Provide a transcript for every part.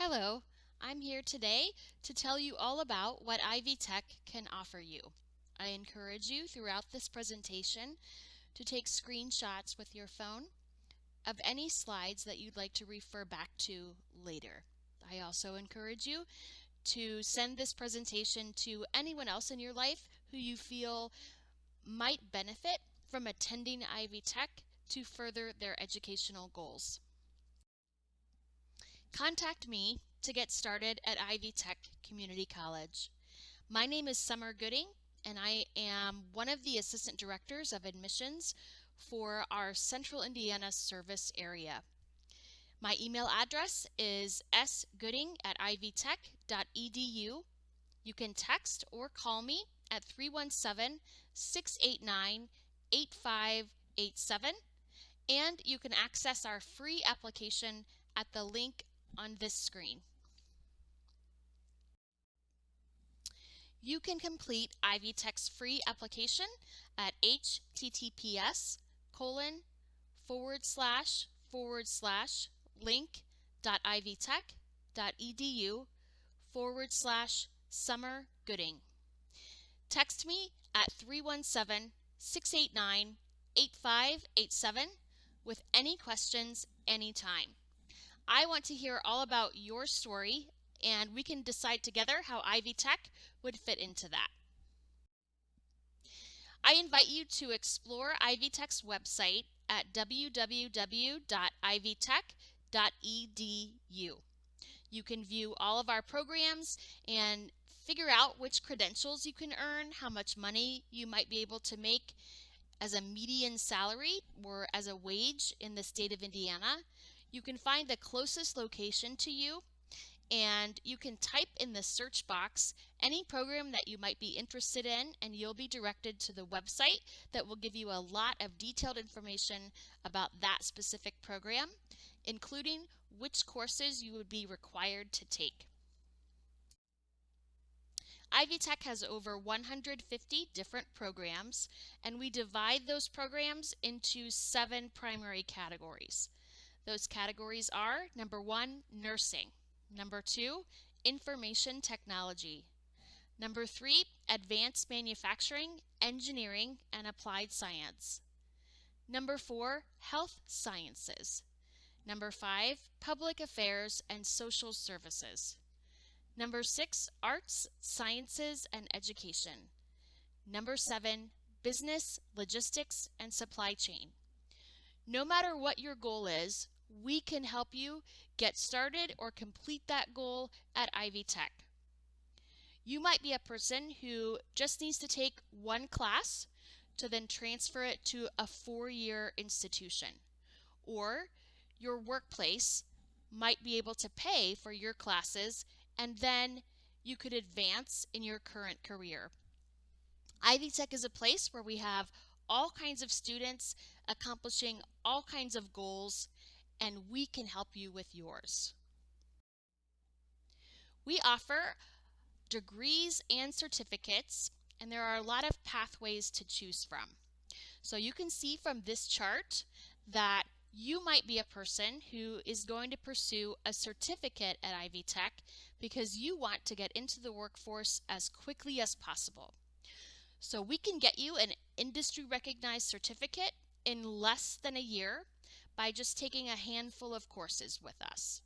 Hello, I'm here today to tell you all about what Ivy Tech can offer you. I encourage you throughout this presentation to take screenshots with your phone of any slides that you'd like to refer back to later. I also encourage you to send this presentation to anyone else in your life who you feel might benefit from attending Ivy Tech to further their educational goals. Contact me to get started at Ivy Tech Community College. My name is Summer Gooding, and I am one of the Assistant Directors of Admissions for our Central Indiana service area. My email address is sgooding@ivytech.edu. You can text or call me at 317-689-8587, and you can access our free application at the link on this screen. You can complete Ivy Tech's free application at https://link.ivytech.edu/Summer Gooding. Text me at 317-689-8587 with any questions anytime. I want to hear all about your story, and we can decide together how Ivy Tech would fit into that. I invite you to explore Ivy Tech's website at www.ivytech.edu. You can view all of our programs and figure out which credentials you can earn, how much money you might be able to make as a median salary or as a wage in the state of Indiana. You can find the closest location to you, and you can type in the search box any program that you might be interested in, and you'll be directed to the website that will give you a lot of detailed information about that specific program, including which courses you would be required to take. Ivy Tech has over 150 different programs, and we divide those programs into 7 primary categories. Those categories are: number 1, nursing; number 2, information technology; number 3, advanced manufacturing, engineering, and applied science; number 4, health sciences; number 5, public affairs and social services; number 6, arts, sciences, and education; number 7, business, logistics, and supply chain. No matter what your goal is, we can help you get started or complete that goal at Ivy Tech. You might be a person who just needs to take one class to then transfer it to a 4-year institution, or your workplace might be able to pay for your classes, and then you could advance in your current career. Ivy Tech is a place where we have all kinds of students accomplishing all kinds of goals, and we can help you with yours. We offer degrees and certificates, and there are a lot of pathways to choose from. So you can see from this chart that you might be a person who is going to pursue a certificate at Ivy Tech because you want to get into the workforce as quickly as possible. So we can get you an industry-recognized certificate in less than a year by just taking a handful of courses with us.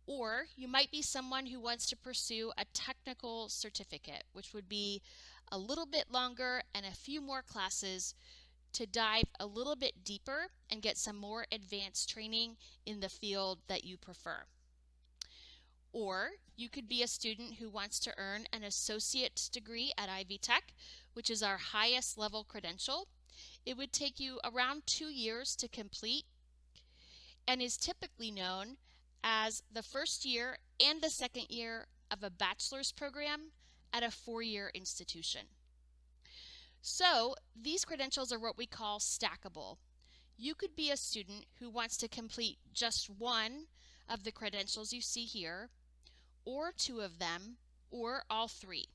Or you might be someone who wants to pursue a technical certificate, which would be a little bit longer and a few more classes to dive a little bit deeper and get some more advanced training in the field that you prefer. Or you could be a student who wants to earn an associate's degree at Ivy Tech, which is our highest level credential. It would take you around 2 years to complete and is typically known as the first year and the second year of a bachelor's program at a 4-year institution. So these credentials are what we call stackable. You could be a student who wants to complete just one of the credentials you see here, or 2 of them, or all 3.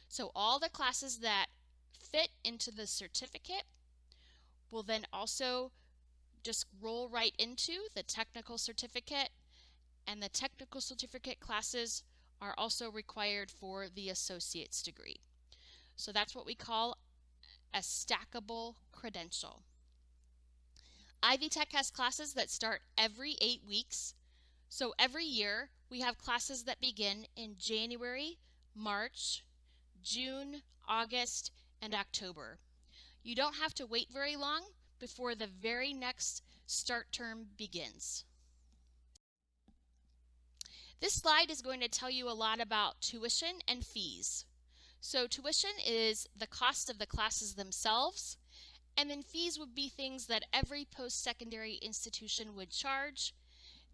So all the classes that fit into the certificate will then also just roll right into the technical certificate, and the technical certificate classes are also required for the associate's degree. So that's what we call a stackable credential. Ivy Tech has classes that start every 8 weeks. So every year we have classes that begin in January, March, June, August, and October. You don't have to wait very long before the very next start term begins. This slide is going to tell you a lot about tuition and fees. So tuition is the cost of the classes themselves, and then fees would be things that every post-secondary institution would charge,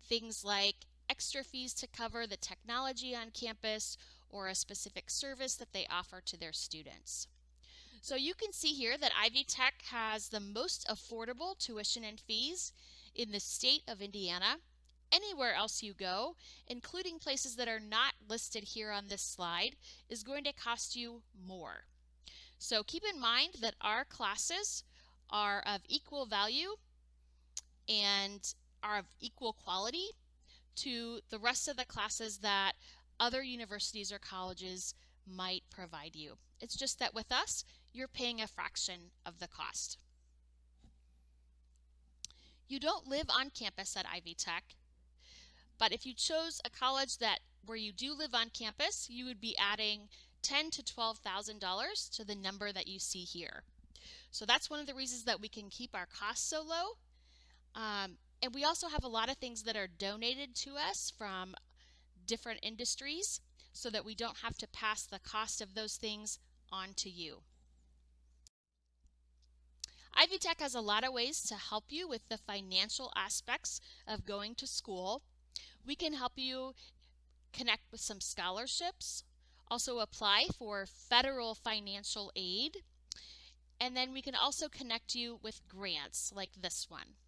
things like extra fees to cover the technology on campus or a specific service that they offer to their students. So you can see here that Ivy Tech has the most affordable tuition and fees in the state of Indiana. Anywhere else you go, including places that are not listed here on this slide, is going to cost you more. So keep in mind that our classes are of equal value and are of equal quality to the rest of the classes that other universities or colleges might provide you. It's just that with us, you're paying a fraction of the cost. You don't live on campus at Ivy Tech, but if you chose a college where you do live on campus, you would be adding $10,000 to $12,000 to the number that you see here. So that's one of the reasons that we can keep our costs so low. And we also have a lot of things that are donated to us from different industries so that we don't have to pass the cost of those things on to you. Ivy Tech has a lot of ways to help you with the financial aspects of going to school. We can help you connect with some scholarships, also apply for federal financial aid, and then we can also connect you with grants like this one.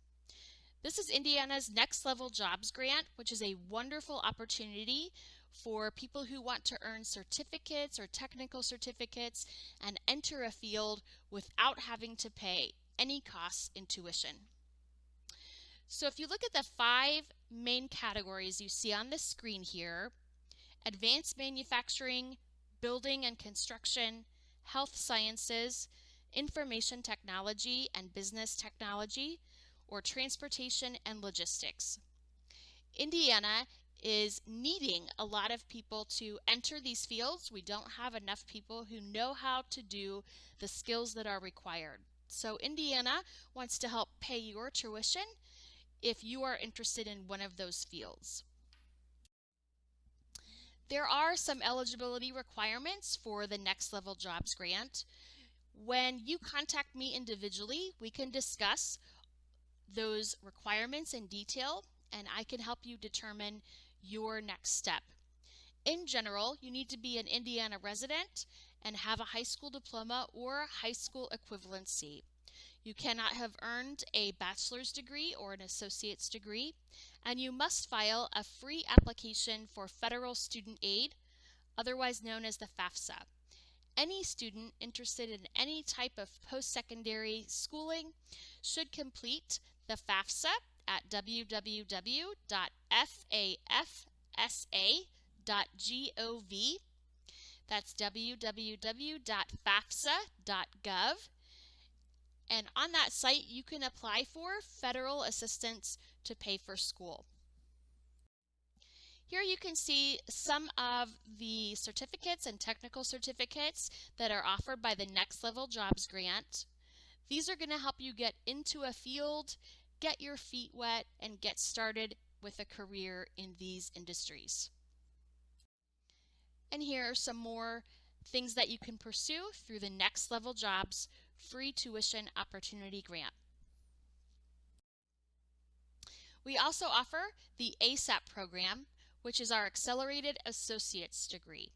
This is Indiana's Next Level Jobs Grant, which is a wonderful opportunity for people who want to earn certificates or technical certificates and enter a field without having to pay any costs in tuition. So if you look at the 5 main categories you see on the screen here, advanced manufacturing, building and construction, health sciences, information technology and business technology, or transportation and logistics. Indiana is needing a lot of people to enter these fields. We don't have enough people who know how to do the skills that are required. So Indiana wants to help pay your tuition if you are interested in one of those fields. There are some eligibility requirements for the Next Level Jobs Grant. When you contact me individually, we can discuss those requirements in detail, and I can help you determine your next step. In general, you need to be an Indiana resident and have a high school diploma or high school equivalency. You cannot have earned a bachelor's degree or an associate's degree, and you must file a free application for federal student aid, otherwise known as the FAFSA. Any student interested in any type of post-secondary schooling should complete the FAFSA at www.fafsa.gov. That's www.fafsa.gov. And on that site, you can apply for federal assistance to pay for school. Here you can see some of the certificates and technical certificates that are offered by the Next Level Jobs Grant. These are going to help you get into a field, get your feet wet, and get started with a career in these industries. And here are some more things that you can pursue through the Next Level Jobs Free Tuition Opportunity Grant. We also offer the ASAP program, which is our Accelerated Associate's degree.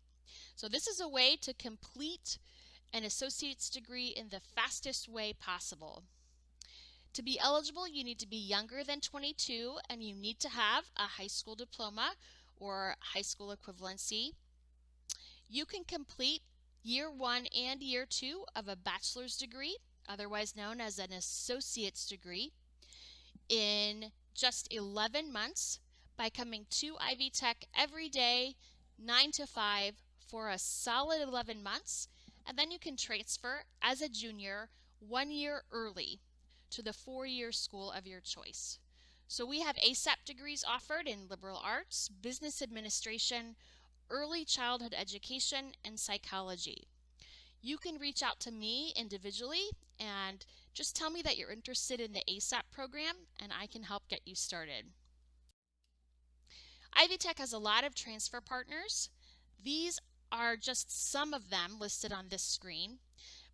So this is a way to complete an associate's degree in the fastest way possible. To be eligible, you need to be younger than 22 and you need to have a high school diploma or high school equivalency. You can complete year 1 and year 2 of a bachelor's degree, otherwise known as an associate's degree, in just 11 months by coming to Ivy Tech every day, 9 to 5, for a solid 11 months, and then you can transfer as a junior 1 year early to the 4-year school of your choice. So we have ASAP degrees offered in liberal arts, business administration, early childhood education, and psychology. You can reach out to me individually and just tell me that you're interested in the ASAP program and I can help get you started. Ivy Tech has a lot of transfer partners. These are just some of them listed on this screen.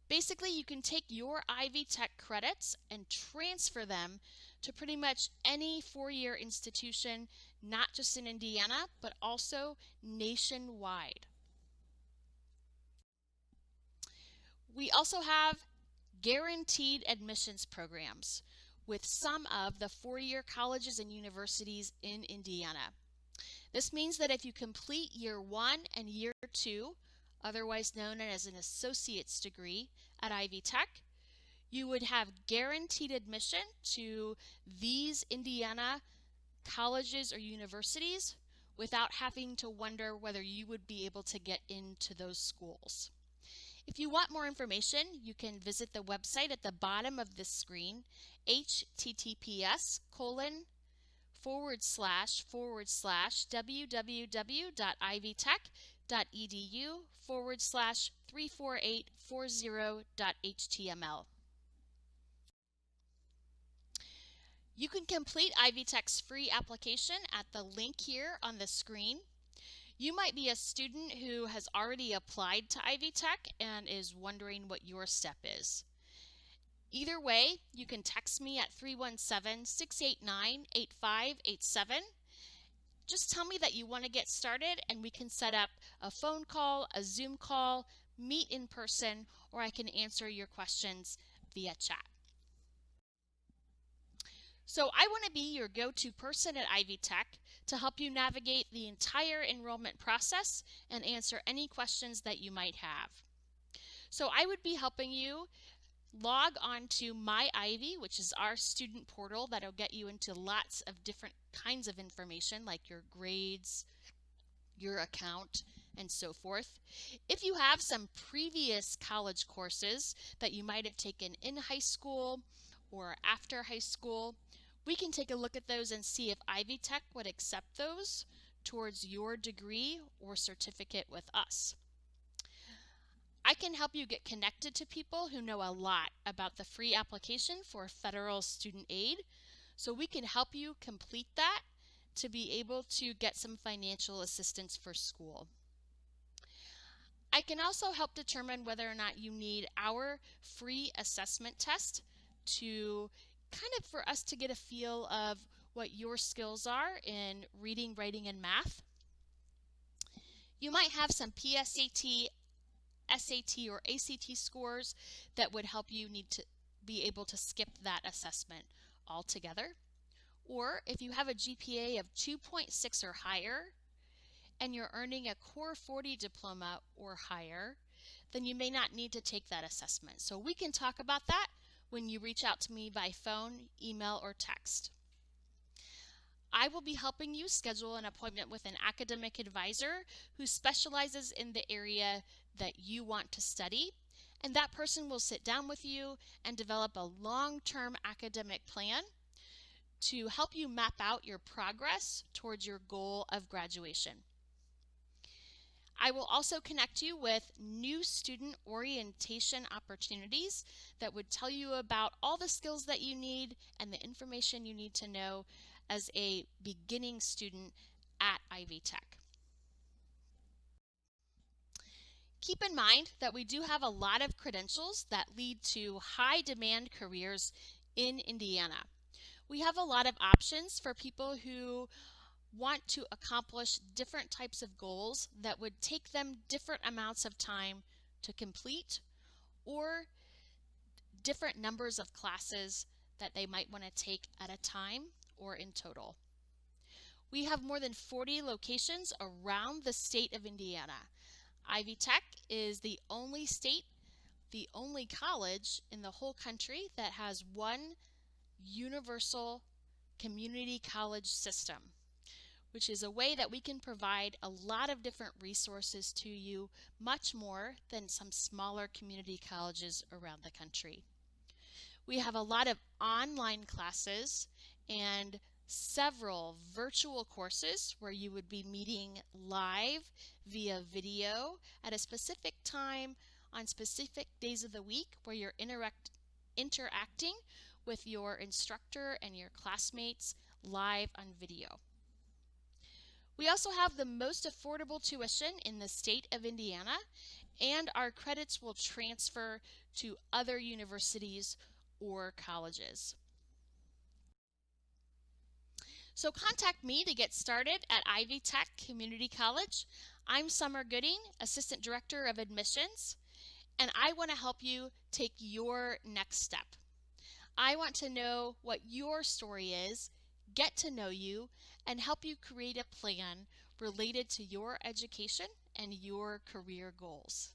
Basically, you can take your Ivy Tech credits and transfer them to pretty much any 4-year institution, not just in Indiana, but also nationwide. We also have guaranteed admissions programs with some of the 4-year colleges and universities in Indiana. This means that if you complete year 1 and year 2, otherwise known as an associate's degree at Ivy Tech, you would have guaranteed admission to these Indiana colleges or universities without having to wonder whether you would be able to get into those schools. If you want more information, you can visit the website at the bottom of this screen, https://www.ivytech.edu/34840.html. You can complete Ivy Tech's free application at the link here on the screen. You might be a student who has already applied to Ivy Tech and is wondering what your step is. Either way, you can text me at 317-689-8587. Just tell me that you want to get started and we can set up a phone call, a Zoom call, meet in person, or I can answer your questions via chat. So I want to be your go-to person at Ivy Tech to help you navigate the entire enrollment process and answer any questions that you might have. So I would be helping you log on to My Ivy, which is our student portal that'll get you into lots of different kinds of information like your grades, your account, and so forth. If you have some previous college courses that you might have taken in high school or after high school, we can take a look at those and see if Ivy Tech would accept those towards your degree or certificate with us. I can help you get connected to people who know a lot about the free application for federal student aid, so we can help you complete that to be able to get some financial assistance for school. I can also help determine whether or not you need our free assessment test to kind of for us to get a feel of what your skills are in reading, writing, and math. You might have some PSAT, SAT, or ACT scores that would help you need to be able to skip that assessment altogether. Or if you have a GPA of 2.6 or higher and you're earning a Core 40 diploma or higher, then you may not need to take that assessment. So we can talk about that when you reach out to me by phone, email, or text. I will be helping you schedule an appointment with an academic advisor who specializes in the area that you want to study, and that person will sit down with you and develop a long-term academic plan to help you map out your progress towards your goal of graduation. I will also connect you with new student orientation opportunities that would tell you about all the skills that you need and the information you need to know as a beginning student at Ivy Tech. Keep in mind that we do have a lot of credentials that lead to high demand careers in Indiana. We have a lot of options for people who want to accomplish different types of goals that would take them different amounts of time to complete, or different numbers of classes that they might want to take at a time or in total. We have more than 40 locations around the state of Indiana. Ivy Tech is the only college in the whole country that has one universal community college system. which is a way that we can provide a lot of different resources to you, much more than some smaller community colleges around the country. We have a lot of online classes and several virtual courses where you would be meeting live via video at a specific time on specific days of the week where you're interacting with your instructor and your classmates live on video. We also have the most affordable tuition in the state of Indiana, and our credits will transfer to other universities or colleges. So contact me to get started at Ivy Tech Community College. I'm Summer Gooding, Assistant Director of Admissions, and I want to help you take your next step. I want to know what your story is, get to know you, and help you create a plan related to your education and your career goals.